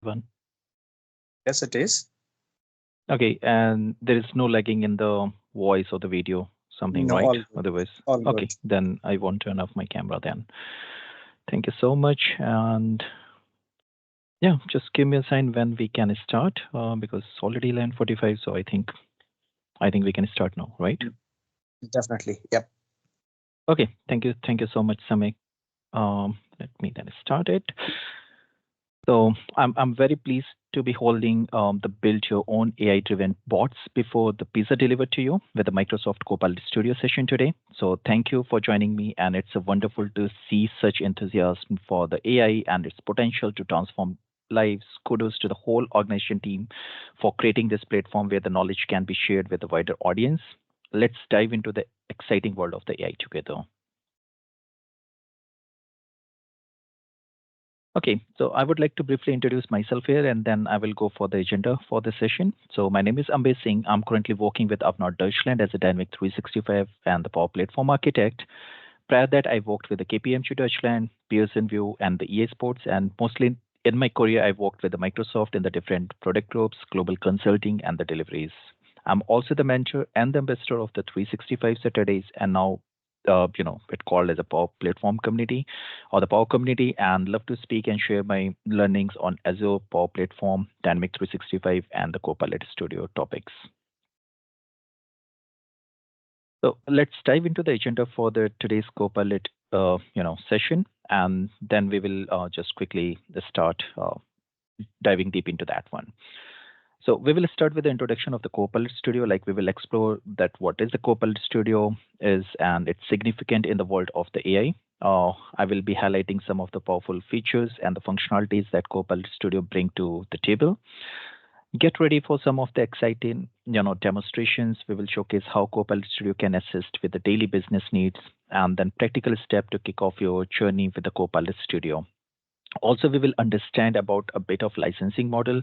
One. Yes, it is. Okay, and there is no lagging in the voice or the video, something, No, right? all good. Otherwise, All good. okay, then I won't turn off my camera then. Thank you so much. And yeah, just give me a sign when we can start, because it's already 11:45, so I think we can start now, right? Mm, definitely. Yep. Okay, thank you so much, Samik. Let me then start it. So I'm very pleased to be holding the build your own AI-driven bots before the pizza delivered to you with the Microsoft Copilot Studio session today. So thank you for joining me, and it's a wonderful to see such enthusiasm for the AI and its potential to transform lives. Kudos to the whole organization team for creating this platform where the knowledge can be shared with a wider audience. Let's dive into the exciting world of the AI together. Okay, so I would like to briefly introduce myself here and then I will go for the agenda for the session. So my name is Ambe Singh. I'm currently working with Avnod Deutschland as a Dynamic 365 and the Power Platform Architect. Prior that, I worked with the KPMG Deutschland, Pearson VUE, and the EA Sports. And mostly in my career, I worked with the Microsoft in the different product groups, global consulting, and the deliveries. I'm also the mentor and the ambassador of the 365 Saturdays, and now, it called as a Power Platform community or the Power community, and love to speak and share my learnings on Azure Power Platform, Dynamic 365, and the Copilot Studio topics. So let's dive into the agenda for the today's Copilot, session, and then we will just quickly start diving deep into that one. So we will start with the introduction of the Copilot Studio. Like we will explore that what is the Copilot Studio is and its significant in the world of the AI. I will be highlighting some of the powerful features and the functionalities that Copilot Studio bring to the table. Get ready for some of the exciting, demonstrations. We will showcase how Copilot Studio can assist with the daily business needs and then practical step to kick off your journey with the Copilot Studio. Also, we will understand about a bit of licensing model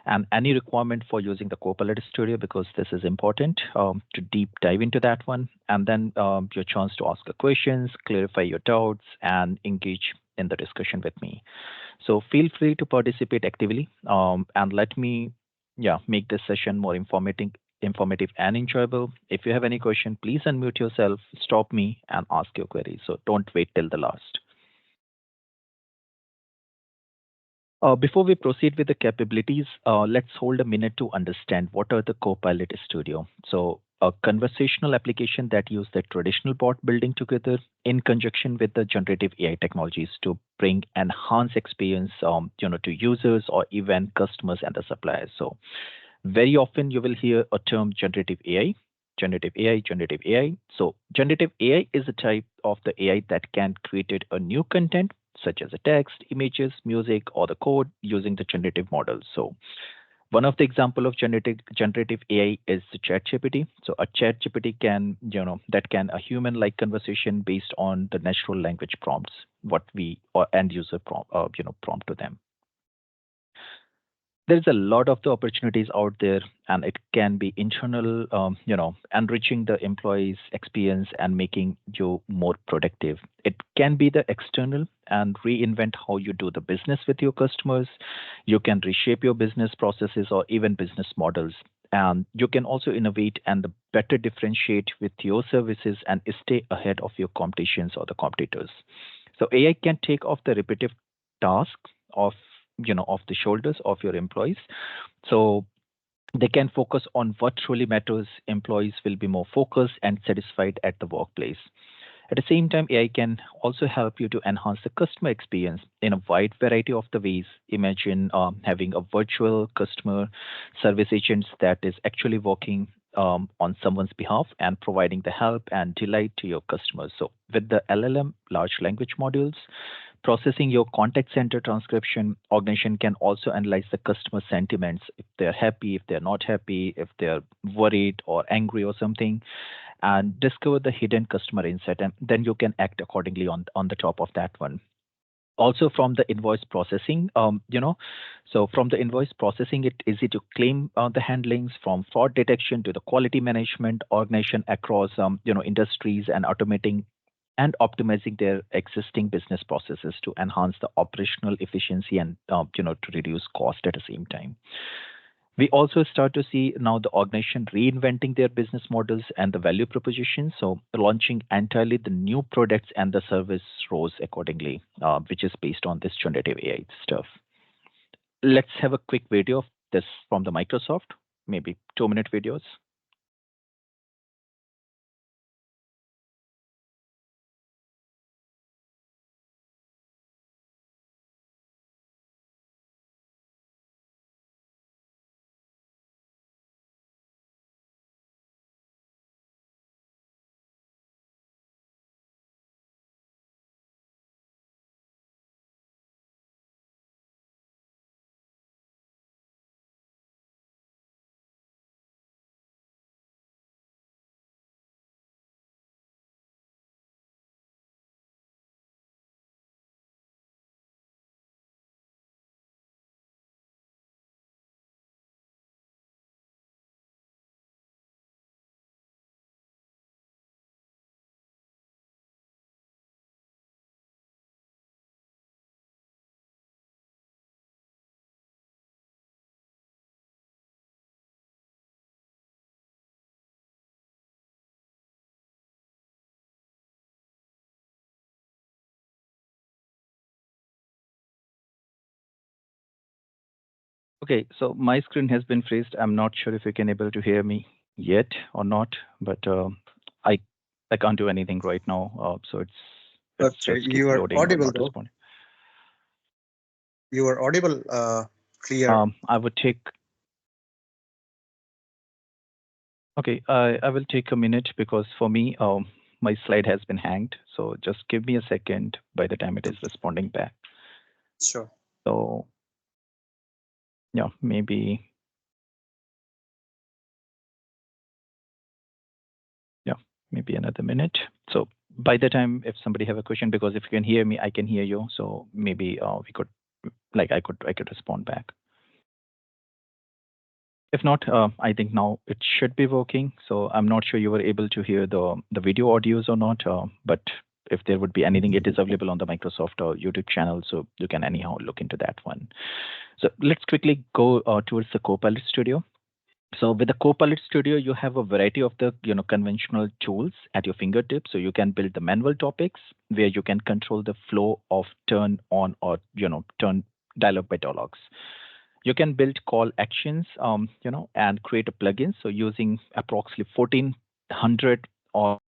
and any requirement for using the Copilot Studio because this is important to deep dive into that one. And then your chance to ask questions, clarify your doubts, and engage in the discussion with me. So feel free to participate actively and let me, yeah, make this session more informative and enjoyable. If you have any question, please unmute yourself, stop me, and ask your query. So don't wait till the last. Before we proceed with the capabilities, let's hold a minute to understand what are the Copilot Studio. So, a conversational application that use the traditional bot building together in conjunction with the generative AI technologies to bring enhanced experience, to users or even customers and the suppliers. So, very often you will hear a term generative AI. Generative AI, generative AI. So, generative AI is a type of the AI that can create a new content such as a text, images, music, or the code using the generative models. So, one of the example of generative AI is the ChatGPT. So, a ChatGPT can, that can a human-like conversation based on the natural language prompts, what we or end user prompt to them. There's a lot of the opportunities out there and it can be internal, enriching the employees experience and making you more productive. It can be the external and reinvent how you do the business with your customers. You can reshape your business processes or even business models, and you can also innovate and better differentiate with your services and stay ahead of your competitions or the competitors. So AI can take off the repetitive tasks of off the shoulders of your employees, so they can focus on what truly matters. Employees will be more focused and satisfied at the workplace. At the same time, AI can also help you to enhance the customer experience in a wide variety of the ways. Imagine having a virtual customer service agent that is actually working on someone's behalf and providing the help and delight to your customers. So, with the LLM large language modules, processing your contact center transcription, organization can also analyze the customer sentiments if they're happy, if they're not happy, if they're worried or angry or something, and discover the hidden customer insight, and then you can act accordingly on the top of that one. Also from the invoice processing, so from the invoice processing, it's easy to claim the handlings from fraud detection to the quality management organization across industries and automating and optimizing their existing business processes to enhance the operational efficiency and to reduce cost at the same time. We also start to see now the organization reinventing their business models and the value proposition. So launching entirely the new products and the service roles accordingly, which is based on this generative AI stuff. Let's have a quick video of this from the Microsoft, maybe 2-minute videos. Okay, so my screen has been freezed. I'm not sure if you can able to hear me yet or not, but I I can't do anything right now. So it's But just keep you are loading or audible not though. responding. You are audible, clear. I would take Okay, I will take a minute because for me, my slide has been hanged. So just give me a second by the time it is responding back. Sure. So yeah, yeah, maybe another minute. So by the time, if somebody have a question, because if you can hear me, I can hear you. So maybe we could, like, I could respond back. If not, I think now it should be working. So I'm not sure you were able to hear the video audios or not, but if there would be anything, it is available on the Microsoft YouTube channel, so you can anyhow look into that one. So let's quickly go towards the Copilot Studio. So with the Copilot Studio, you have a variety of the conventional tools at your fingertips. So you can build the manual topics where you can control the flow of turn on or turn dialog by dialogues. You can build call actions, and create a plugin. So using approximately 1400 or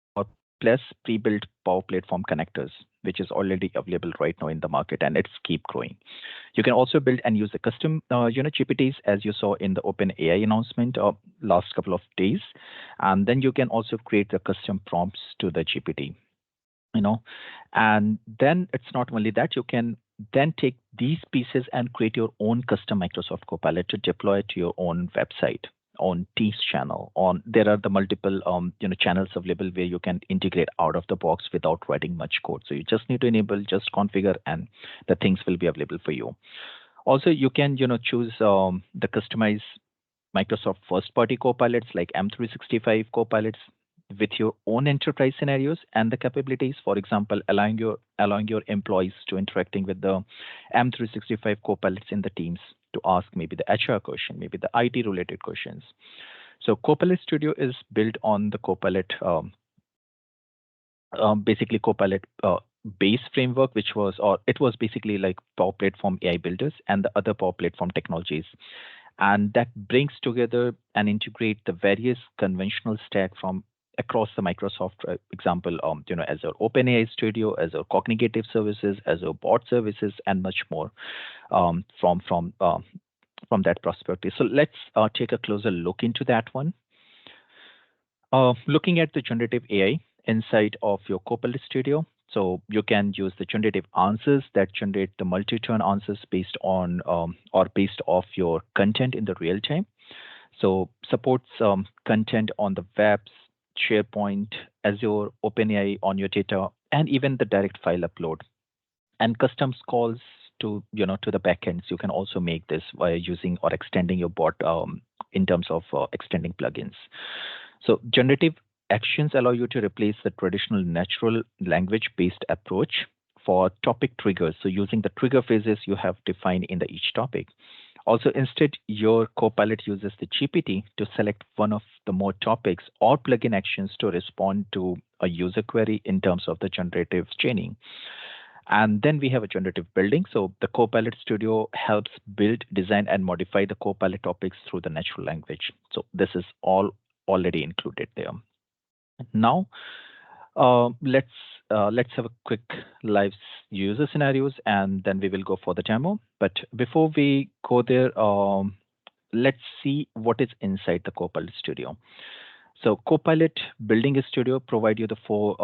plus pre-built Power Platform connectors, which is already available right now in the market, and it's keep growing. You can also build and use the custom, GPTs as you saw in the Open AI announcement last couple of days, and then you can also create the custom prompts to the GPT you know and then it's not only that, you can then take these pieces and create your own custom Microsoft Copilot to deploy to your own website, on Teams channel. On There are the multiple channels available where you can integrate out of the box without writing much code. So you just need to enable, just configure, and the things will be available for you. Also, you can choose the customized Microsoft first-party copilots like M365 copilots with your own enterprise scenarios and the capabilities. For example, allowing your employees to interacting with the M365 copilots in the teams to ask maybe the HR question, maybe the IT related questions. So Copilot Studio is built on the Copilot, basically Copilot base framework, which was, or it was basically like Power Platform AI builders and the other Power Platform technologies, and that brings together and integrate the various conventional stack from across the Microsoft, example, as our OpenAI Studio, as our cognitive services, as our bot services, and much more, from that perspective. So let's take a closer look into that one. Looking at the generative AI inside of your Copilot Studio, so you can use the generative answers that generate the multi-turn answers based on or based off your content in the real time. So supports content on the webs, SharePoint, Azure, OpenAI on your data, and even the direct file upload and custom calls to the backends. You can also make this by using or extending your bot in terms of extending plugins. So generative actions allow you to replace the traditional natural language based approach for topic triggers. So using the trigger phases you have defined in the each topic. Also, instead, your Copilot uses the GPT to select one of the more topics or plugin actions to respond to a user query in terms of the generative chaining. And then we have a generative building. So the Copilot Studio helps build, design, and modify the Copilot topics through the natural language. So this is all already included there. Now, let's have a quick live user scenarios, and then we will go for the demo. But before we go there, let's see what is inside the Copilot Studio. So Copilot Building Studio provide you the four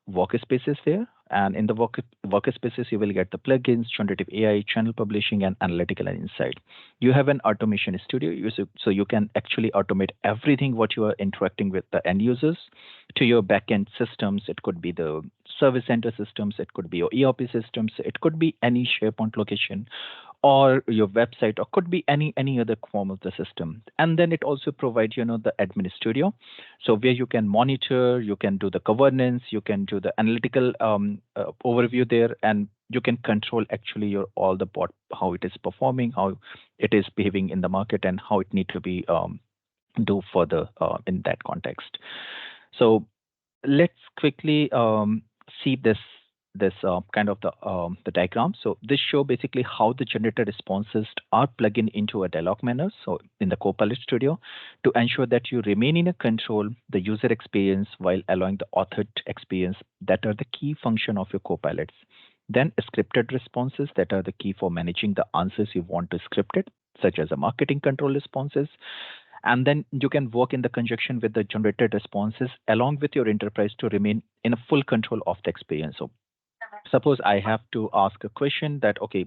workspaces there. And in the workspaces, you will get the plugins, generative AI, channel publishing, and analytical and insight. You have an automation studio, so you can actually automate everything what you are interacting with the end users to your backend systems. It could be the service center systems, it could be your ERP systems, it could be any SharePoint location, or your website, or could be any other form of the system. And then it also provides the admin studio, so where you can monitor, you can do the governance, you can do the analytical overview there, and you can control actually your all the bot, how it is performing, how it is behaving in the market, and how it need to be do further in that context. So let's quickly see this kind of the diagram. So this show basically how the generated responses are plugged in into a dialog manner. So in the Copilot Studio, to ensure that you remain in a control the user experience while allowing the authored experience, that are the key function of your Copilots. Then scripted responses, that are the key for managing the answers you want to script it, such as a marketing control responses. And then you can work in the conjunction with the generated responses along with your enterprise to remain in a full control of the experience. So suppose I have to ask a question that, okay,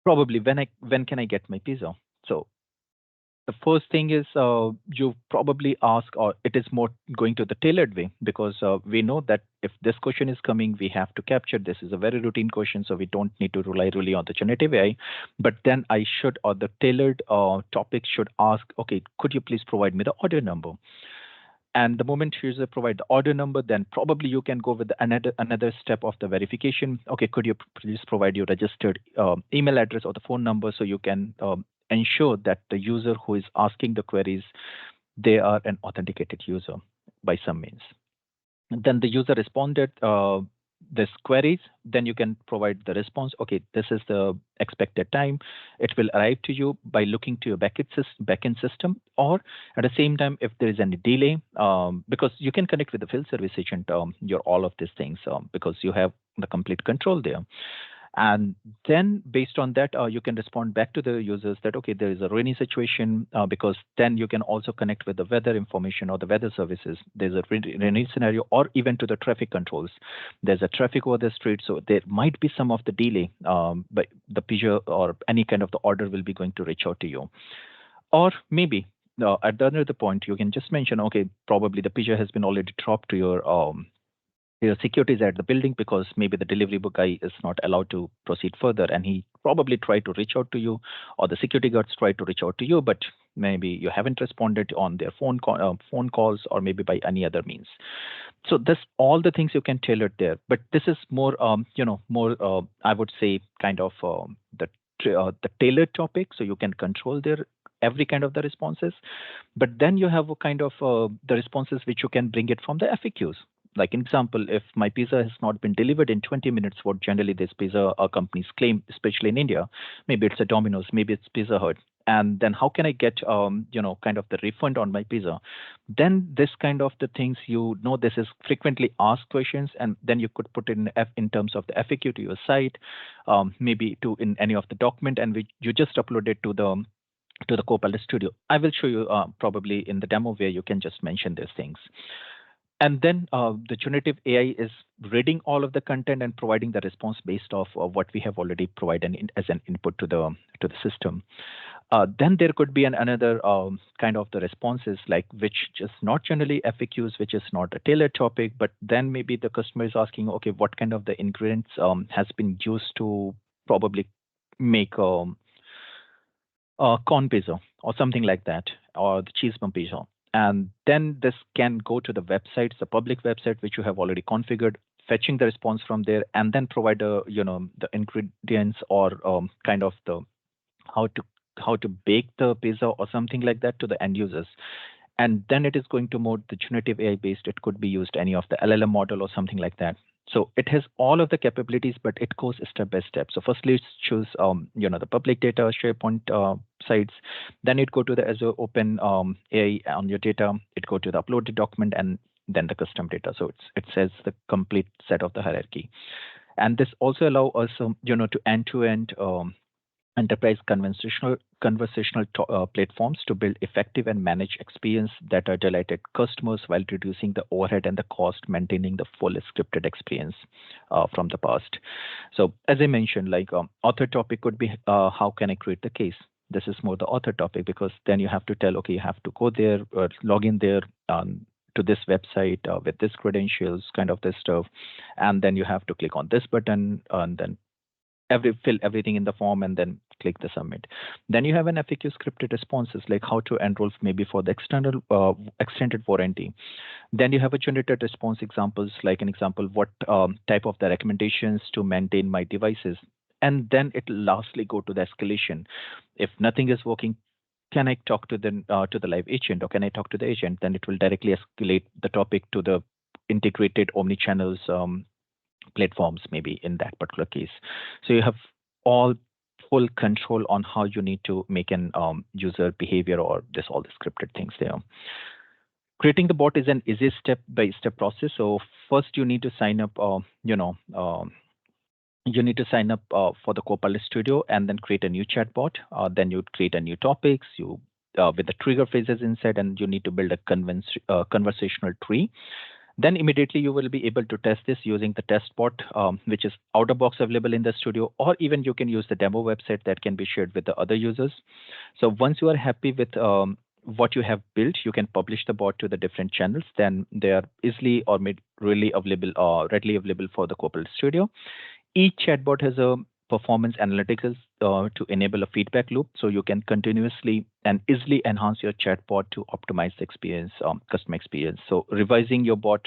probably when can I get my pizza? So the first thing is you probably ask, or it is more going to the tailored way, because we know that if this question is coming, we have to capture. This is a very routine question, so we don't need to rely really on the generative AI. But then I should, or the tailored topic should ask, okay, could you please provide me the order number? And the moment user provide the order number, then probably you can go with another step of the verification. Okay, could you please provide your registered email address or the phone number, so you can ensure that the user who is asking the queries, they are an authenticated user by some means. And then the user responded this queries, then you can provide the response. Okay, this is the expected time. It will arrive to you by looking to your backend system, or at the same time, if there is any delay, because you can connect with the field service agent, your all of these things, because you have the complete control there. And then based on that, you can respond back to the users that, okay, there is a rainy situation, because then you can also connect with the weather information or the weather services. There's a rainy scenario, or even to the traffic controls. There's a traffic over the street, so there might be some of the delay, but the picture or any kind of the order will be going to reach out to you. Or maybe at the other point, you can just mention, okay, probably the picture has been already dropped to your security is at the building, because maybe the delivery boy guy is not allowed to proceed further, and he probably tried to reach out to you, or the security guards tried to reach out to you, but maybe you haven't responded on their phone calls, or maybe by any other means. So this all the things you can tailor there, but this is more more I would say kind of the tailored topic, so you can control their every kind of the responses. But then you have a kind of the responses which you can bring it from the FAQs. Like example, if my pizza has not been delivered in 20 minutes, what generally these pizza companies claim, especially in India, maybe it's a Domino's, maybe it's Pizza Hut, and then how can I get kind of the refund on my pizza? Then this kind of the things, this is frequently asked questions, and then you could put in terms of the FAQ to your site, maybe to in any of the document, and you just upload it to the Copilot Studio. I will show you probably in the demo where you can just mention these things. And then the generative AI is reading all of the content and providing the response based off of what we have already provided as an input to the system. Then there could be another kind of the responses, like which just not generally FAQs, which is not a tailored topic, but then maybe the customer is asking, okay, what kind of the ingredients has been used to probably make corn pizza or something like that, or the cheese bun pizza. And then this can go to the websites, the public website which you have already configured, fetching the response from there, and then provide the ingredients or kind of the how to how to bake the pizza or something like that to the end users. And then it is going to mode the generative AI based. It could be used any of the LLM model or something like that. So it has all of the capabilities, but it goes step by step. So firstly, it's choose the public data SharePoint sites. Then it go to the Azure Open AI on your data. It go to the uploaded document and then the custom data. So it says the complete set of the hierarchy. And this also allow us to end to end enterprise conversational platforms to build effective and manage experience that are delighted customers while reducing the overhead and the cost maintaining the full scripted experience from the past. So as I mentioned, like author topic could be how can I create the case. This is more the author topic because then you have to tell, okay, you have to go there, log in there, to this website with this credentials, kind of this stuff, and then you have to click on this button and then fill everything in the form and then click the submit. Then you have an FAQ scripted responses like how to enroll maybe for the external extended warranty. Then you have a generated response examples like an example what type of the recommendations to maintain my devices. And then it lastly go to the escalation. If nothing is working, can I talk to the live agent or can I talk to the agent? Then it will directly escalate the topic to the integrated omni-channels platforms maybe in that particular case. So you have all full control on how you need to make an user behavior or this all the scripted things there. Creating the bot is an easy step by step process. So first you need to sign up, you need to sign up for the Copilot Studio and then create a new chatbot. Then you create a new topics, you with the trigger phrases inside, and you need to build a conversational tree. Then immediately you will be able to test this using the test bot, which is out of box available in the studio, or even you can use the demo website that can be shared with the other users. So once you are happy with what you have built, you can publish the bot to the different channels. Then they are easily or made really available or readily available for the Copilot Studio. Each chatbot has a performance analytics to enable a feedback loop, so you can continuously and easily enhance your chatbot to optimize the experience, customer experience. So revising your bot,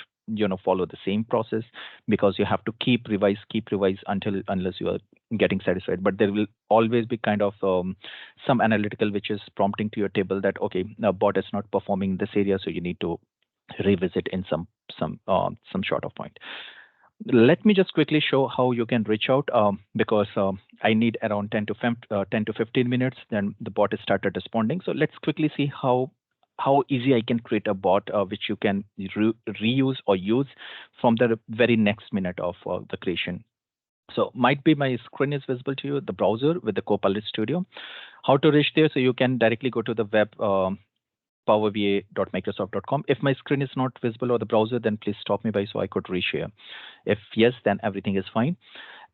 follow the same process because you have to keep revise until unless you are getting satisfied. But there will always be kind of some analytical which is prompting to your table that okay, now bot is not performing in this area, so you need to revisit in some short of point. Let me just quickly show how you can reach out because I need around 10 to 15 minutes. Then the bot has started responding. So let's quickly see how easy I can create a bot which you can reuse or use from the very next minute of the creation. So might be my screen is visible to you, the browser with the Copilot Studio. How to reach there? So you can directly go to the web powerva.microsoft.com. If my screen is not visible or the browser, then please stop me by so I could reshare. If yes, then everything is fine.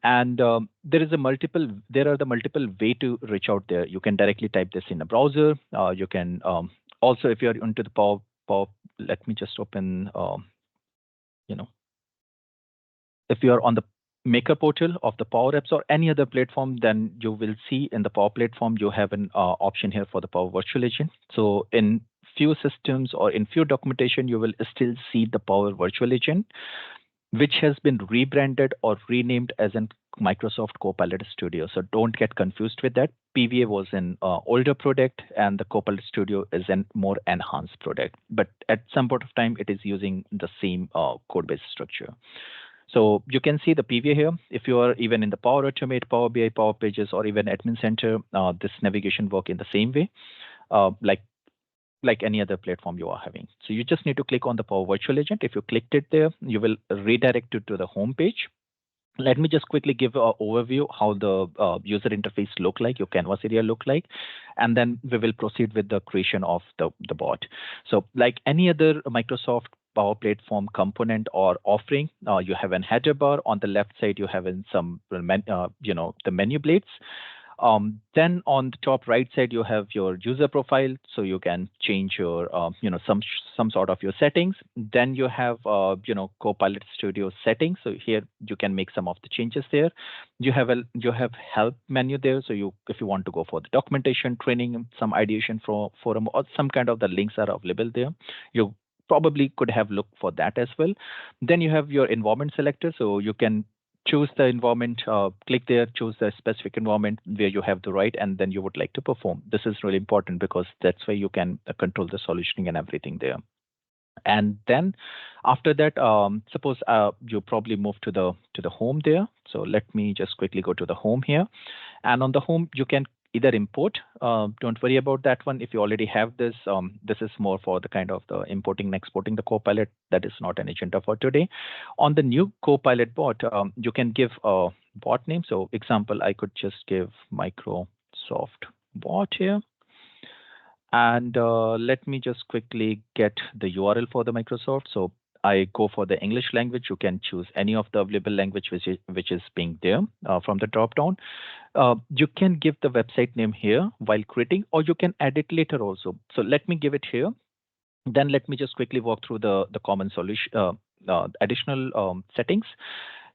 And there are the multiple way to reach out there. You can directly type this in a browser. You can also, if you're into the Power, let me just open, you know, if you are on the Maker portal of the Power Apps or any other platform, then you will see in the Power Platform, you have an option here for the Power Virtual Agent. So in few systems or in few documentation, you will still see the Power Virtual Agent, which has been rebranded or renamed as in Microsoft Copilot Studio. So don't get confused with that. PVA was an older product and the Copilot Studio is a more enhanced product. But at some point of time, it is using the same code-based structure. So you can see the PVA here. If you are even in the Power Automate, Power BI, Power Pages, or even Admin Center, this navigation work in the same way, like any other platform you are having. So you just need to click on the Power Virtual Agent. If you clicked it there, you will redirect it to the home page. Let me just quickly give an overview how the user interface look like, your canvas area look like, and then we will proceed with the creation of the bot. So like any other Microsoft Power Platform component or offering, you have an header bar on the left side. You have in some, the menu blades. Then on the top right side, you have your user profile, so you can change your, some sort of your settings. Then you have, Copilot Studio settings. So here you can make some of the changes there. You have help menu there. So if you want to go for the documentation, training, some ideation for forum, or some kind of the links are available there. You probably could have looked for that as well. Then you have your environment selector, so you can choose the environment, click there, choose the specific environment where you have the right, and then you would like to perform. This is really important because that's why you can control the solutioning and everything there. And then after that, suppose you probably move to the home there. So let me just quickly go to the home here. And on the home, you can either import. Don't worry about that one. If you already have this, this is more for the kind of the importing and exporting the Copilot. That is not an agenda for today. On the new Copilot bot, you can give a bot name. So example, I could just give Microsoft bot here. And let me just quickly get the URL for the Microsoft. So I go for the English language. You can choose any of the available language which is being there from the drop down. You can give the website name here while creating, or you can add it later also. So let me give it here. Then let me just quickly walk through the common solution, additional settings.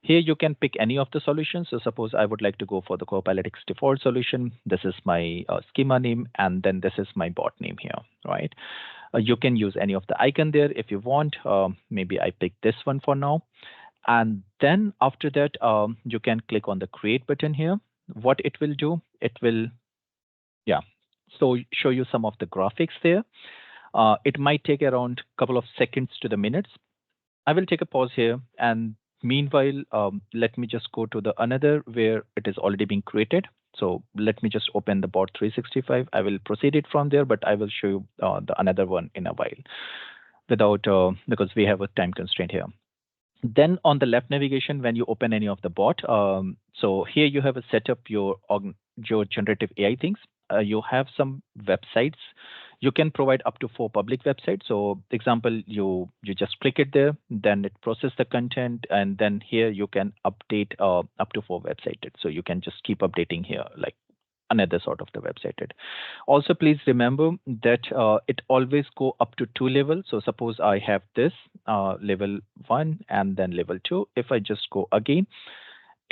Here you can pick any of the solutions. So suppose I would like to go for the Copilot X default solution. This is my schema name, and then this is my bot name here, right? You can use any of the icon there if you want. Maybe I pick this one for now. And then after that, you can click on the create button here. What it will do, it will, yeah, so show you some of the graphics there. It might take around a couple of seconds to the minutes. I will take a pause here, and meanwhile, let me just go to the another where it is already being created. So let me just open the bot 365. I will proceed it from there, but I will show you the another one in a while without because we have a time constraint here. Then on the left navigation, when you open any of the bot, so here you have a set up your generative AI things. You have some websites. You can provide up to 4 public websites. So example, you just click it there, then it process the content, and then here you can update up to 4 websites. So you can just keep updating here, like another sort of the website. Also, please remember that it always go up to 2 levels. So suppose I have this level 1 and then level 2. If I just go again,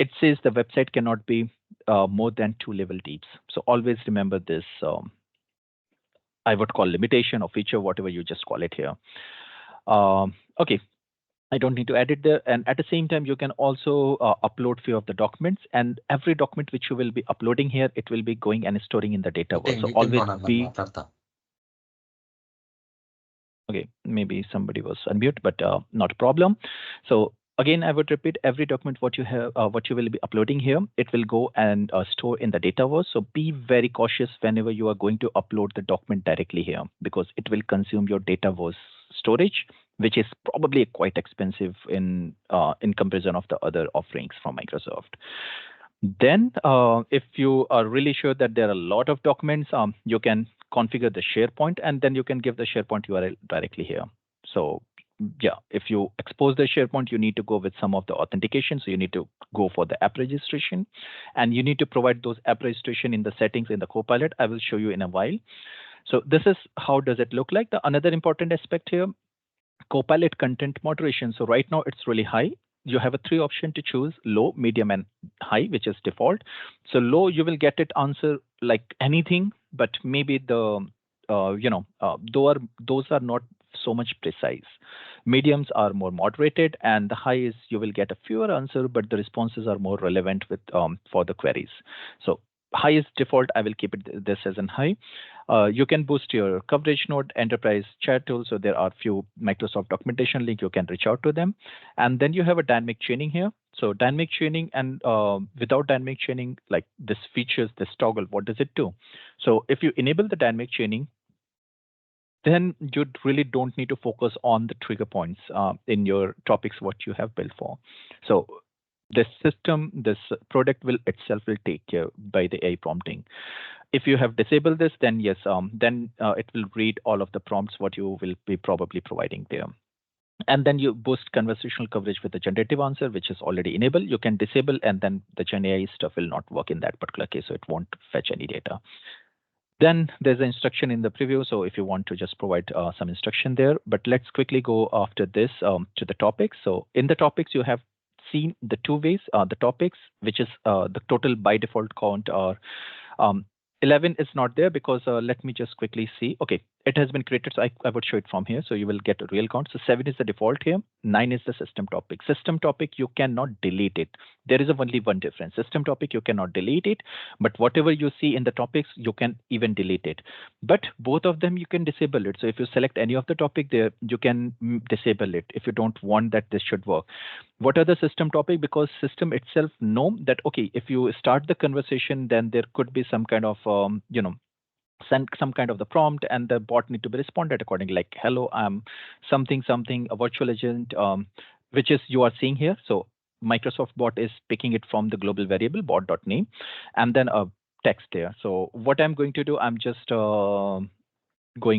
it says the website cannot be more than 2 level deeps. So always remember this. I would call limitation or feature, whatever you just call it here. Okay. I don't need to edit there. And at the same time, you can also upload few of the documents, and every document which you will be uploading here, it will be going and storing in the dataverse. So always be, okay, maybe somebody was unmute, but not a problem. So again, I would repeat, every document what you have, what you will be uploading here, it will go and store in the dataverse. So be very cautious whenever you are going to upload the document directly here, because it will consume your dataverse storage, which is probably quite expensive in comparison of the other offerings from Microsoft. Then, if you are really sure that there are a lot of documents, you can configure the SharePoint, and then you can give the SharePoint URL directly here. So yeah, if you expose the SharePoint, you need to go with some of the authentication. So you need to go for the app registration, and you need to provide those app registration in the settings in the Copilot. I will show you in a while. So this is how does it look like. The another important aspect here, Copilot content moderation. So right now it's really high. You have a 3 option to choose: low, medium, and high, which is default. So low, you will get it answer like anything, but maybe the those are not so much precise. Mediums are more moderated, and the high is you will get a fewer answer, but the responses are more relevant with for the queries. So high is default. I will keep it this as an high. You can boost your coverage node, enterprise chat tool. So there are few Microsoft documentation link. You can reach out to them. And then you have a dynamic chaining here. So dynamic chaining and without dynamic chaining, like this features, this toggle, what does it do? So if you enable the dynamic chaining, then you really don't need to focus on the trigger points in your topics, what you have built for. So this system, this product will itself will take care by the AI prompting. If you have disabled this, then yes, then it will read all of the prompts what you will be probably providing there. And then you boost conversational coverage with the generative answer, which is already enabled. You can disable, and then the Gen AI stuff will not work in that particular case, so it won't fetch any data. Then there's an instruction in the preview. So if you want to just provide some instruction there, but let's quickly go after this to the topics. So in the topics, you have seen the two ways, the topics, which is the total by default count, or um, 11 is not there because let me just quickly see. Okay, it has been created. So I would show it from here. So you will get a real count. So 7 is the default here. 9 is the system topic. System topic, you cannot delete it. There is only one difference. System topic, you cannot delete it. But whatever you see in the topics, you can even delete it. But both of them, you can disable it. So if you select any of the topic there, you can disable it if you don't want that this should work. What are the system topic? Because system itself know that, okay, if you start the conversation, then there could be some kind of send some kind of the prompt, and the bot need to be responded accordingly, like hello, I'm something something, a virtual agent, which is you are seeing here. So Microsoft bot is picking it from the global variable bot.name, and then a text there. So what I'm going to do, I'm just going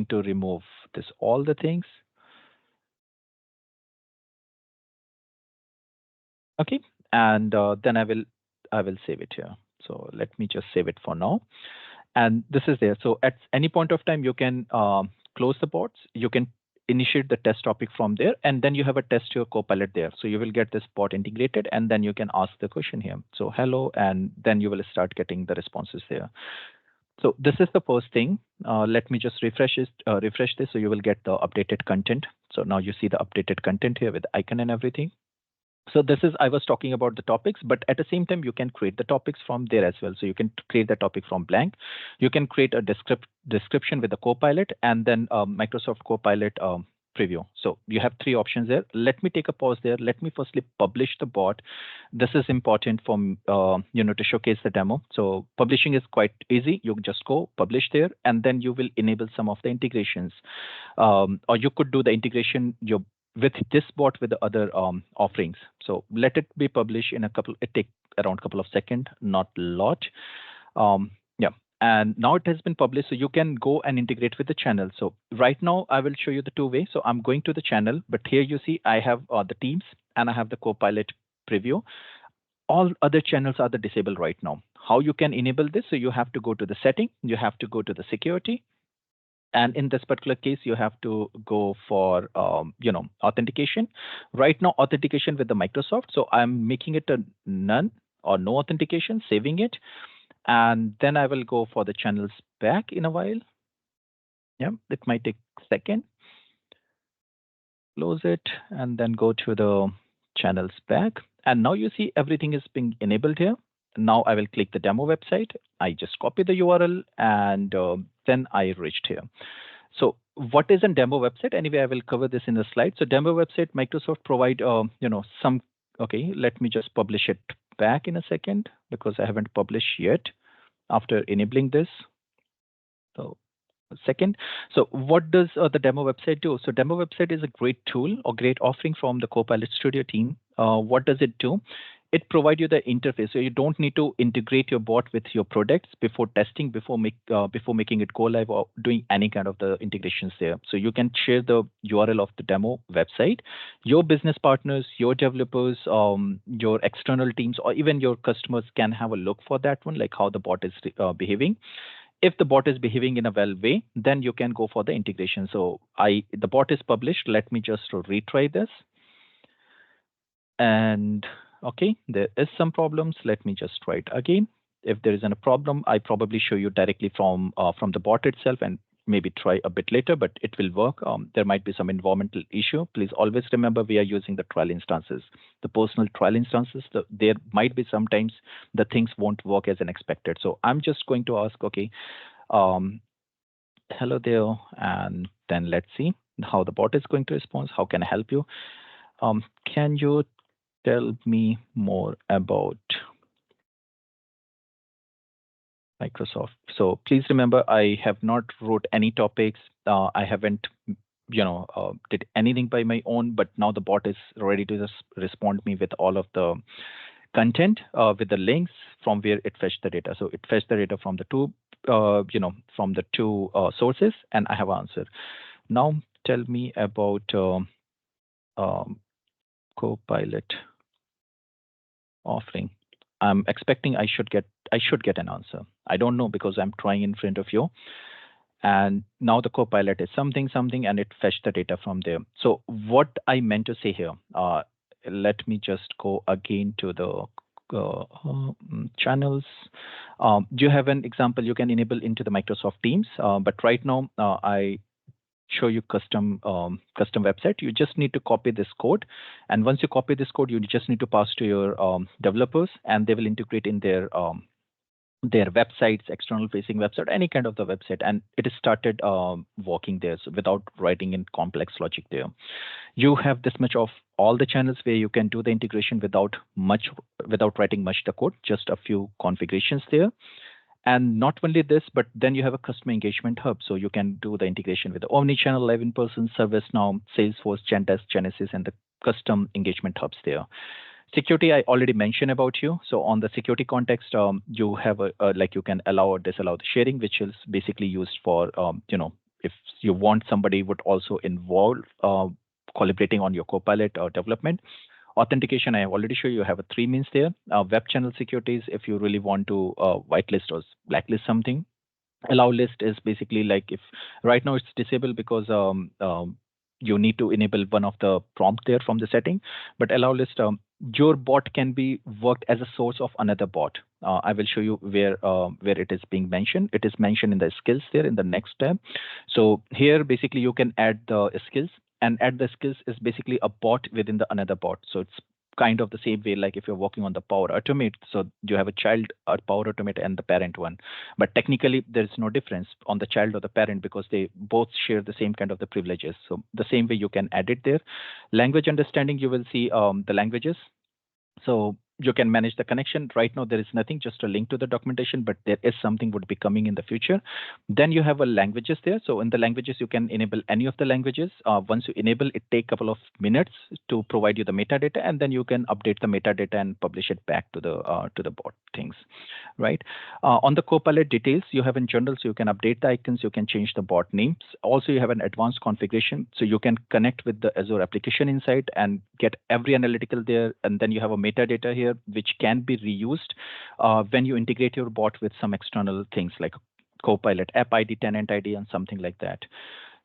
to remove this all the things. Okay, and then I will save it here. So let me just save it for now. And this is there. So at any point of time, you can close the bots. You can initiate the test topic from there, and then you have a test your Copilot there. So you will get this bot integrated, and then you can ask the question here. So hello, and then you will start getting the responses there. So this is the first thing. Let me just refresh this, so you will get the updated content. So now you see the updated content here with icon and everything. So this is, I was talking about the topics, but at the same time, you can create the topics from there as well. So you can create the topic from blank. You can create a description with the Copilot, and then Microsoft Copilot preview. So you have three options there. Let me take a pause there. Let me firstly publish the bot. This is important for to showcase the demo. So publishing is quite easy. You just go publish there, and then you will enable some of the integrations, or you could do the integration with this bot with the other offerings. So let it be published in a couple. It take around a couple of seconds, not a lot. Yeah, and now it has been published, so you can go and integrate with the channel. So right now I will show you the two ways. So I'm going to the channel, but here you see I have the Teams and I have the Copilot preview. All other channels are the disabled right now. How you can enable this? So you have to go to the setting. You have to go to the security, and in this particular case, you have to go for authentication. Right now, authentication with the Microsoft. So I'm making it a none or no authentication, saving it, and then I will go for the channels back in a while. Yeah, it might take a second. Close it, and then go to the channels back. And now you see everything is being enabled here. Now I will click the demo website. I just copy the URL, and then I reached here. So what is a demo website? Anyway, I will cover this in the slide. So demo website, Microsoft provide, some, okay, let me just publish it back in a second because I haven't published yet after enabling this. So second. So what does the demo website do? So demo website is a great tool or great offering from the Copilot Studio team. What does it do? It provides you the interface, so you don't need to integrate your bot with your products before testing, before making it go live or doing any kind of the integrations there. So you can share the URL of the demo website. Your business partners, your developers, your external teams, or even your customers can have a look for that one, like how the bot is behaving. If the bot is behaving in a well way, then you can go for the integration. So the bot is published. Let me just retry this. And okay, there is some problems. Let me just try it again. If there isn't a problem, I probably show you directly from the bot itself, and maybe try a bit later, but it will work. There might be some environmental issue. Please always remember we are using the trial instances, the personal trial instances. There might be sometimes the things won't work as an expected. So I'm just going to ask, okay, hello there, and then let's see how the bot is going to respond. How can I help you? Can you tell me more about Microsoft? So please remember, I have not wrote any topics. I haven't, did anything by my own, but now the bot is ready to just respond me with all of the content with the links from where it fetched the data. So it fetched the data from the two sources, and I have answered. Now tell me about um, Copilot offering. I'm expecting I should get an answer. I don't know because I'm trying in front of you. And now the Copilot is something something, and it fetched the data from there. So what I meant to say here, let me just go again to the channels. Do you have an example you can enable into the Microsoft Teams? But right now, I show you custom website. You just need to copy this code, and once you copy this code, you just need to pass to your developers, and they will integrate in their websites, external facing website, any kind of the website, and it is started working there. So without writing in complex logic there, you have this much of all the channels where you can do the integration without writing much the code, just a few configurations there. And not only this, but then you have a customer engagement hub. So you can do the integration with the omnichannel, live in person, ServiceNow, Salesforce, Gendesk, Genesis, and the custom engagement hubs there. Security, I already mentioned about you. So on the security context, you have like you can allow or disallow the sharing, which is basically used for, if you want somebody would also involve collaborating on your Copilot development. Authentication, I have already shown you have a three means there. Web channel securities, if you really want to whitelist or blacklist something. Allow list is basically like if right now it's disabled because you need to enable one of the prompt there from the setting. But allow list, your bot can be worked as a source of another bot. I will show you where it is being mentioned. It is mentioned in the skills there in the next tab. So here basically you can add the skills, and add the skills is basically a bot within the another bot. So it's kind of the same way like if you're working on the Power Automate. So you have a child Power Automate and the parent one, but technically there's no difference on the child or the parent because they both share the same kind of the privileges. So the same way you can add it there. Language understanding, you will see the languages. So you can manage the connection. Right now there is nothing, just a link to the documentation, but there is something would be coming in the future. Then you have a languages there. So in the languages you can enable any of the languages. Once you enable it, take a couple of minutes to provide you the metadata, and then you can update the metadata and publish it back to the bot things, right? On the Copilot details, you have in general, so you can update the icons, you can change the bot names. Also, you have an advanced configuration, so you can connect with the Azure application inside and get every analytical there. And then you have a metadata here, which can be reused when you integrate your bot with some external things like Copilot app ID, tenant ID, and something like that.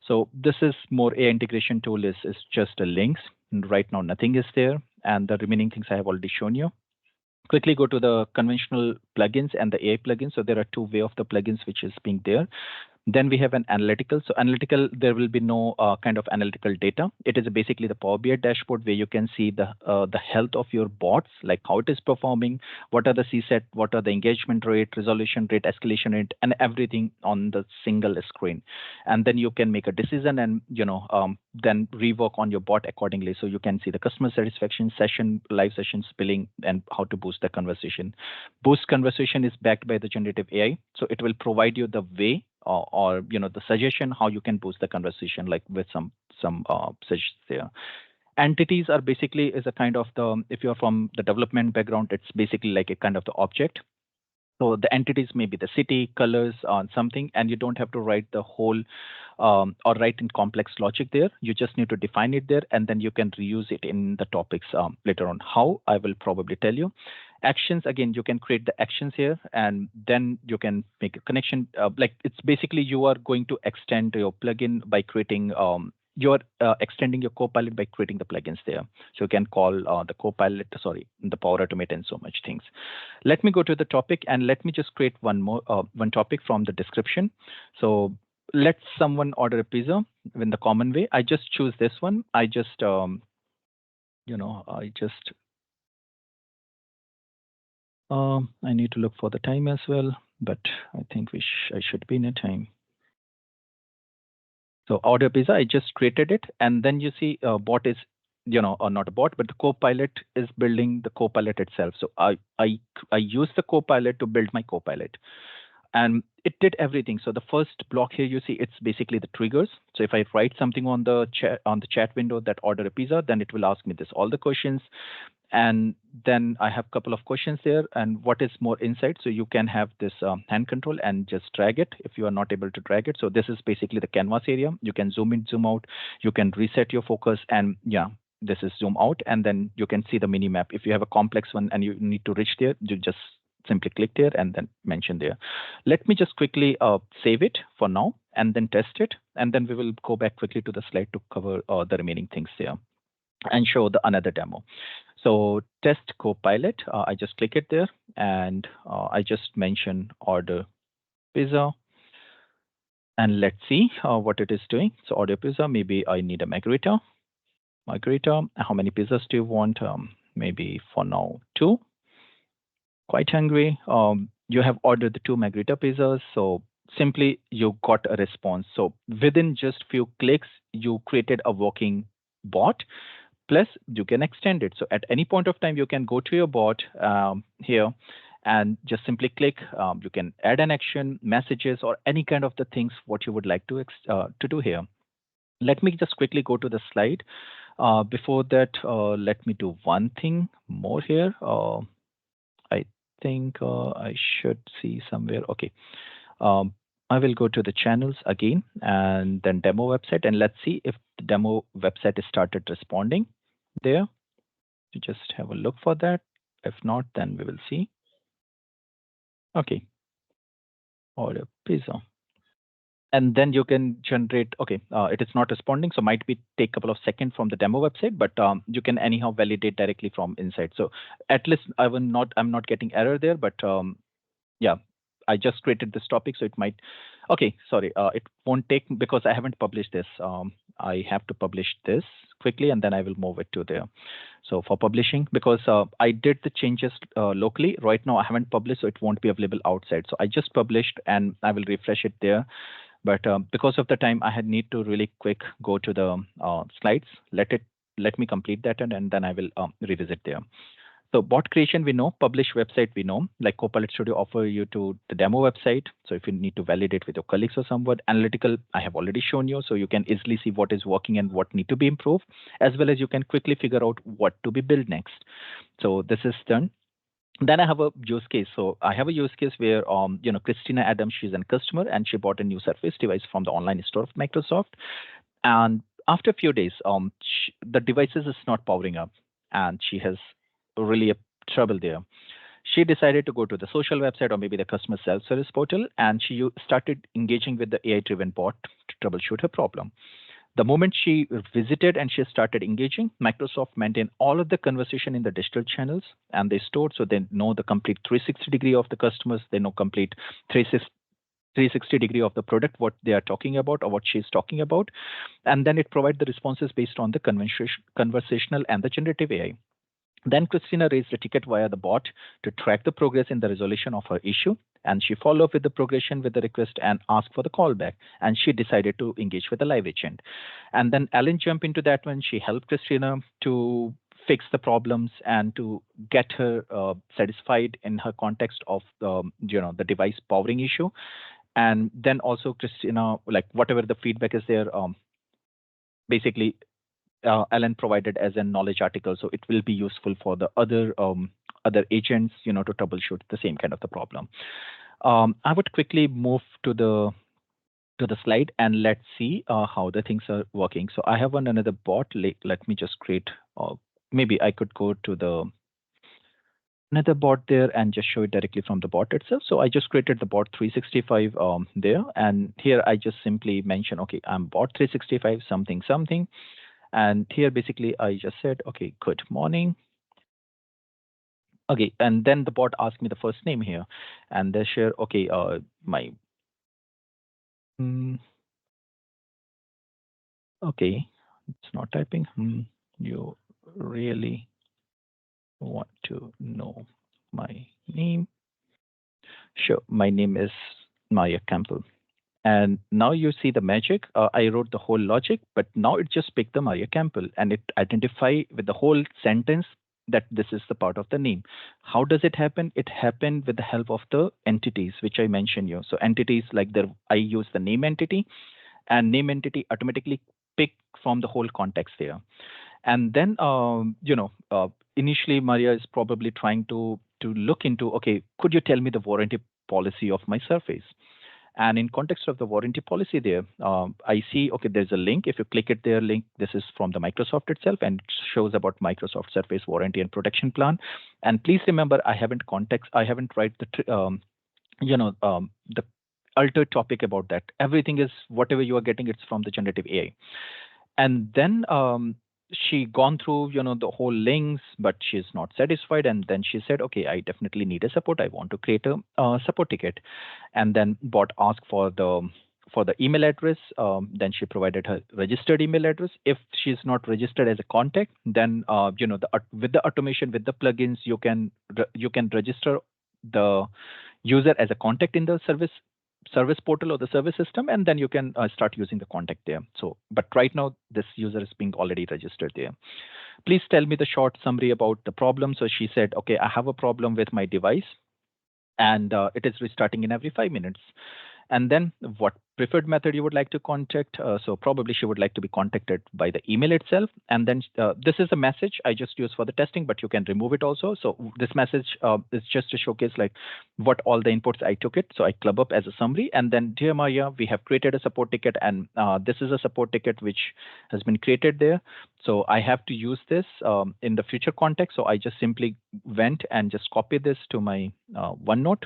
So this is more a integration tool is just a links. And right now, nothing is there, and the remaining things I have already shown you. Quickly go to the conventional plugins and the AI plugins. So there are two way of the plugins which is being there. Then we have an analytical. So analytical, there will be no kind of analytical data. It is basically the Power BI dashboard where you can see the health of your bots, like how it is performing, what are the CSAT, what are the engagement rate, resolution rate, escalation rate, and everything on the single screen. And then you can make a decision and then rework on your bot accordingly. So you can see the customer satisfaction, session, live sessions, billing, and how to boost the conversation. Boost conversation is backed by the generative AI, so it will provide you the way or the suggestion how you can boost the conversation, like with some suggestions there. Entities are basically is a kind of the, if you're from the development background, it's basically like a kind of the object. So the entities may be the city, colors, on something, and you don't have to write the whole or write in complex logic there. You just need to define it there, and then you can reuse it in the topics later on. How, I will probably tell you. Actions, again, you can create the actions here, and then you can make a connection. Like it's basically you are going to extend your plugin by creating. You're extending your Copilot by creating the plugins there. So you can call the Copilot, sorry, the Power Automate and so much things. Let me go to the topic and let me just create one topic from the description. So let someone order a pizza in the common way. I just choose this one. I just, I need to look for the time as well, but I think I should be in a time. So order pizza, I just created it, and then you see bot is, or not a bot, but the Copilot is building the Copilot itself. So I use the Copilot to build my Copilot, and it did everything. So the first block here you see, it's basically the triggers. So if I write something on the chat window that order a pizza, then it will ask me this all the questions. And then I have a couple of questions there, and what is more insight. So you can have this hand control and just drag it if you are not able to drag it. So this is basically the canvas area. You can zoom in, zoom out, you can reset your focus, and yeah, this is zoom out, and then you can see the mini map. If you have a complex one and you need to reach there, you just simply click there and then mention there. Let me just quickly save it for now and then test it, and then we will go back quickly to the slide to cover the remaining things there and show the another demo. So test Copilot, I just click it there, and I just mention order pizza, and let's see what it is doing. So order pizza, maybe I need a margarita. Margarita, how many pizzas do you want? Maybe for now, two. Quite hungry. You have ordered the two margarita pizzas, so simply you got a response. So within just few clicks, you created a working bot. Plus, you can extend it. So at any point of time, you can go to your bot here and just simply click. You can add an action, messages, or any kind of the things what you would like to do here. Let me just quickly go to the slide. Before that, let me do one thing more here. I think I should see somewhere. Okay. Um, I will go to the channels again and then demo website, and let's see if the demo website is started responding there. To just have a look for that. If not, then we will see. Okay, order pizza. And then you can generate, okay, it is not responding, so might be take a couple of seconds from the demo website, but you can anyhow validate directly from inside. So at least I'm not getting error there, but yeah, I just created this topic, so it might. Okay, sorry, it won't take because I haven't published this. I have to publish this quickly, and then I will move it to there. So for publishing, because I did the changes locally, right now I haven't published, so it won't be available outside. So I just published, and I will refresh it there. But because of the time, I had need to really quick go to the slides. Let me complete that, and then I will revisit there. So bot creation, we know. Publish website, we know. Like Copilot Studio offer you to the demo website. So if you need to validate with your colleagues or someone, analytical, I have already shown you. So you can easily see what is working and what need to be improved, as well as you can quickly figure out what to be built next. So this is done. Then I have a use case. So I have a use case where, Christina Adams, she's a customer and she bought a new Surface device from the online store of Microsoft. And after a few days, the devices is not powering up, and she has really a trouble there. She decided to go to the social website or maybe the customer self-service portal, and she started engaging with the AI-driven bot to troubleshoot her problem. The moment she visited and she started engaging, Microsoft maintained all of the conversation in the digital channels, and they stored, so they know the complete 360 degree of the customers. They know complete 360 degree of the product, what they are talking about or what she's talking about. And then it provides the responses based on the conversational and the generative AI. Then Christina raised a ticket via the bot to track the progress in the resolution of her issue. And she followed up with the progression with the request and asked for the callback. And she decided to engage with the live agent. And then Ellen jumped into that one. She helped Christina to fix the problems and to get her satisfied in her context of the device powering issue. And then also Christina, like whatever the feedback is there, basically Alan provided as a knowledge article, so it will be useful for the other agents, to troubleshoot the same kind of the problem. I would quickly move to the slide and let's see how the things are working. So I have another bot. Let me just create. Maybe I could go to the another bot there and just show it directly from the bot itself. So I just created the bot 365 there, and here I just simply mention, okay, I'm bot 365 something something. And here, basically, I just said, okay, good morning. Okay, and then the bot asked me the first name here, and they share, okay, my, okay, it's not typing. You really want to know my name? Sure, my name is Maya Campbell. And now you see the magic. I wrote the whole logic, but now it just picked the Maria Campbell and it identify with the whole sentence that this is the part of the name. How does it happen? It happened with the help of the entities, which I mentioned you. So entities like I use the name entity, and name entity automatically pick from the whole context there. And then, initially Maria is probably trying to look into, okay, could you tell me the warranty policy of my Surface? And in context of the warranty policy there, I see, okay, there's a link. If you click it there, link, this is from the Microsoft itself, and it shows about Microsoft Surface Warranty and Protection Plan. And please remember, I haven't write the altered topic about that. Everything is whatever you are getting, it's from the generative AI. And then she gone through the whole links, but she's not satisfied, and then she said, okay, I definitely need a support, I want to create a support ticket. And then bot asked for the email address. Then she provided her registered email address. If she's not registered as a contact, then with the automation, with the plugins, you can register the user as a contact in the service portal or the service system, and then you can start using the contact there. So, but right now this user is being already registered there. Please tell me the short summary about the problem. So she said, okay, I have a problem with my device, and it is restarting in every 5 minutes. And then what preferred method you would like to contact? So probably she would like to be contacted by the email itself. And then this is a message I just use for the testing, but you can remove it also. So this message is just to showcase like what all the inputs I took it. So I club up as a summary. And then, dear Maya, we have created a support ticket, and this is a support ticket which has been created there. So I have to use this in the future context. So I just simply went and just copied this to my OneNote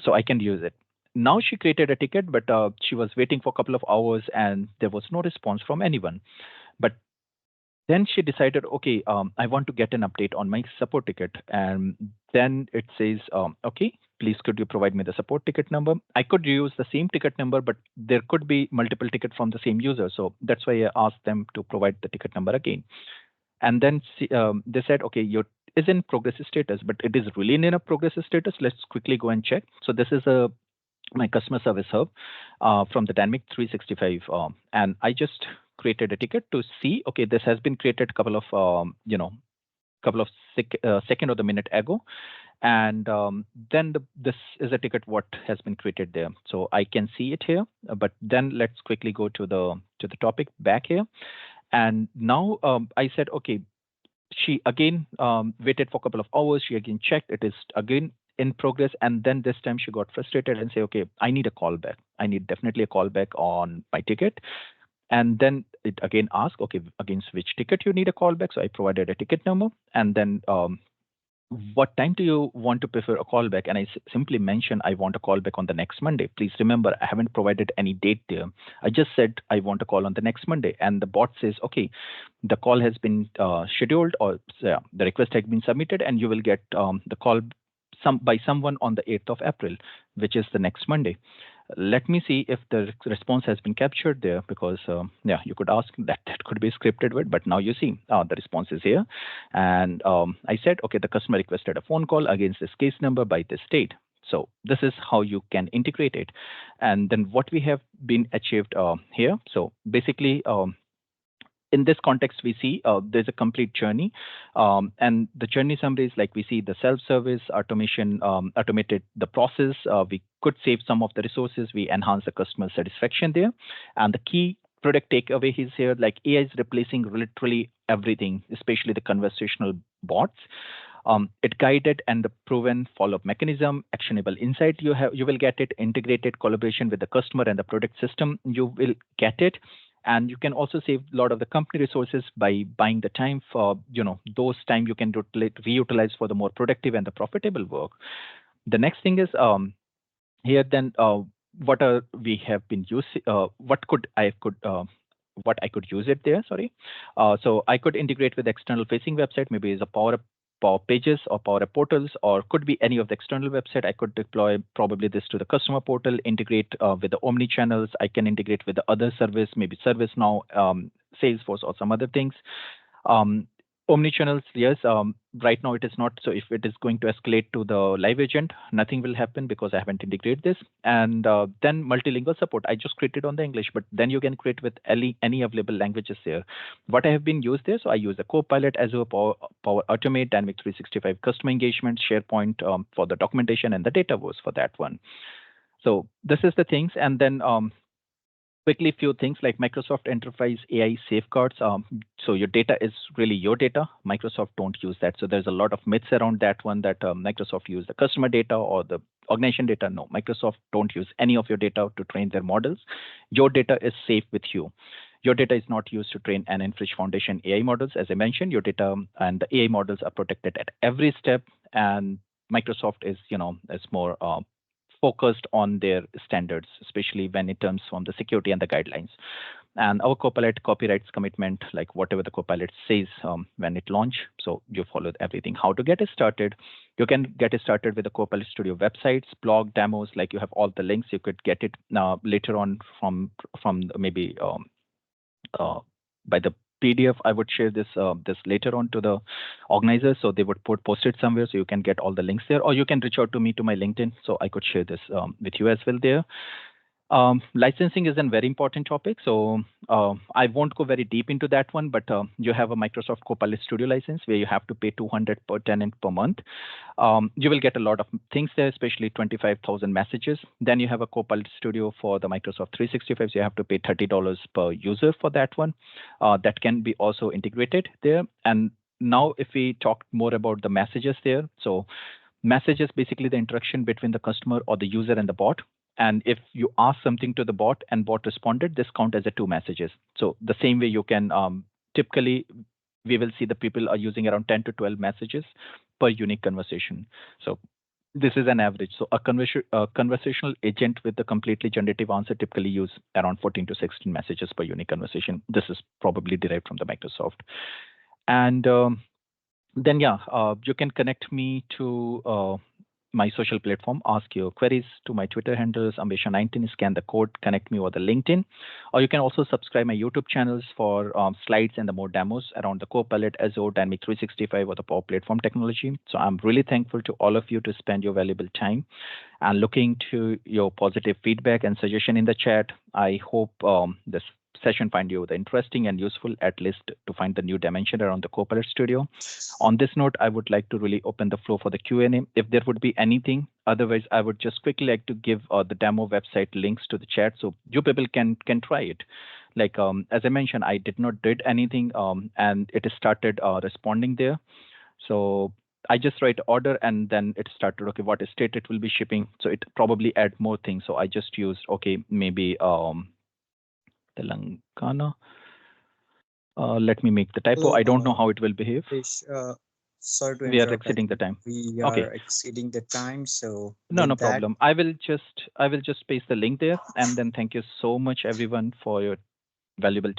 so I can use it. Now she created a ticket, but she was waiting for a couple of hours and there was no response from anyone. But then she decided, okay, I want to get an update on my support ticket. And then it says, okay, please could you provide me the support ticket number? I could use the same ticket number, but there could be multiple tickets from the same user. So that's why I asked them to provide the ticket number again. And then they said, okay, your is in progress status, but it is really in a progress status. Let's quickly go and check. So this is my customer service hub from the Dynamic 365, and I just created a ticket to see, okay, this has been created a couple of couple of second or the minute ago, and then this is a ticket what has been created there. So I can see it here, but then let's quickly go to the topic back here. And now I said, okay, she again waited for a couple of hours. She again checked. It is again in progress. And then this time she got frustrated and say, okay, I need a call back. I need definitely a call back on my ticket. And then it again asked, okay, against which ticket you need a call back. So I provided a ticket number. And then what time do you want to prefer a callback? And I simply mentioned I want a callback on the next Monday. Please remember, I haven't provided any date there. I just said I want a call on the next Monday. And the bot says, okay, the call has been scheduled, or the request has been submitted, and you will get the call by someone on the 8th of April, which is the next Monday. Let me see if the response has been captured there, because yeah, you could ask that that could be scripted with, but now you see the response is here. And I said, okay, the customer requested a phone call against this case number by this date. So this is how you can integrate it. And then what we have been achieved here. So basically, in this context, we see there's a complete journey. And the journey summary is like we see the self-service automation, automated the process. We could save some of the resources. We enhance the customer satisfaction there. And the key product takeaway is here, like AI is replacing literally everything, especially the conversational bots. It guided and the proven follow-up mechanism, actionable insight you will get it, integrated collaboration with the customer and the product system, you will get it. And you can also save a lot of the company resources by buying the time for those time you can reutilize for the more productive and the profitable work. The next thing is here then what are we have been using, what I could use it there, sorry. So I could integrate with external facing website, maybe as a Power Pages or Power Portals, or could be any of the external website. I could deploy probably this to the customer portal, integrate with the omni channels. I can integrate with the other service, maybe ServiceNow, Salesforce, or some other things. Um, Omnichannels, yes. Right now it is not. So if it is going to escalate to the live agent, nothing will happen because I haven't integrated this. And then multilingual support, I just created on the English, but then you can create with any available languages there. What I have been used there, so I use the Copilot, Azure, Power Automate, Dynamic 365 customer engagement, SharePoint for the documentation, and the Dataverse for that one. So this is the things. And then quickly, few things like Microsoft Enterprise AI safeguards. So your data is really your data. Microsoft don't use that. So there's a lot of myths around that one that Microsoft use the customer data or the organization data. No, Microsoft don't use any of your data to train their models. Your data is safe with you. Your data is not used to train and enrich foundation AI models. As I mentioned, your data and the AI models are protected at every step. And Microsoft is more focused on their standards, especially when it comes from the security and the guidelines. And our Copilot copyrights commitment, like whatever the Copilot says when it launch, so you follow everything. How to get it started? You can get it started with the Copilot Studio websites, blog demos. Like you have all the links. You could get it later on from maybe uh, by the PDF. I would share this later on to the organizers, so they would post it somewhere, so you can get all the links there, or you can reach out to me to my LinkedIn, so I could share this with you as well there. Licensing is a very important topic, so I won't go very deep into that one. But you have a Microsoft Copilot Studio license where you have to pay 200 per tenant per month. You will get a lot of things there, especially 25,000 messages. Then you have a Copilot Studio for the Microsoft 365. So you have to pay $30 per user for that one. That can be also integrated there. And now, if we talk more about the messages there, so message is basically the interaction between the customer or the user and the bot. And if you ask something to the bot and bot responded, this count as a two messages. So the same way you can typically we will see the people are using around 10 to 12 messages per unique conversation. So this is an average. So a conversational agent with a completely generative answer typically use around 14 to 16 messages per unique conversation. This is probably derived from the Microsoft. And then yeah, you can connect me to my social platform, ask your queries to my Twitter handles, Ambesha19, scan the code, connect me over the LinkedIn. Or you can also subscribe my YouTube channels for slides and the more demos around the Copilot, Azure, Dynamic 365, or the Power Platform technology. So I'm really thankful to all of you to spend your valuable time and looking to your positive feedback and suggestion in the chat. I hope this session find you interesting and useful, at least to find the new dimension around the Copilot Studio. On this note, I would like to really open the floor for the Q&A. If there would be anything, otherwise, I would just quickly like to give the demo website links to the chat so you people can try it. Like as I mentioned, I did anything and it started responding there. So I just write order and then it started, okay, what state it will be shipping. So it probably add more things. So I just used, okay, maybe Telangana. Let me make the typo. Well, I don't know how it will behave. Krish, sorry to We are interrupt. I exceeding the think time. we are Okay, exceeding the time. So no, no with that, problem. I will just paste the link there, and then thank you so much everyone for your valuable time.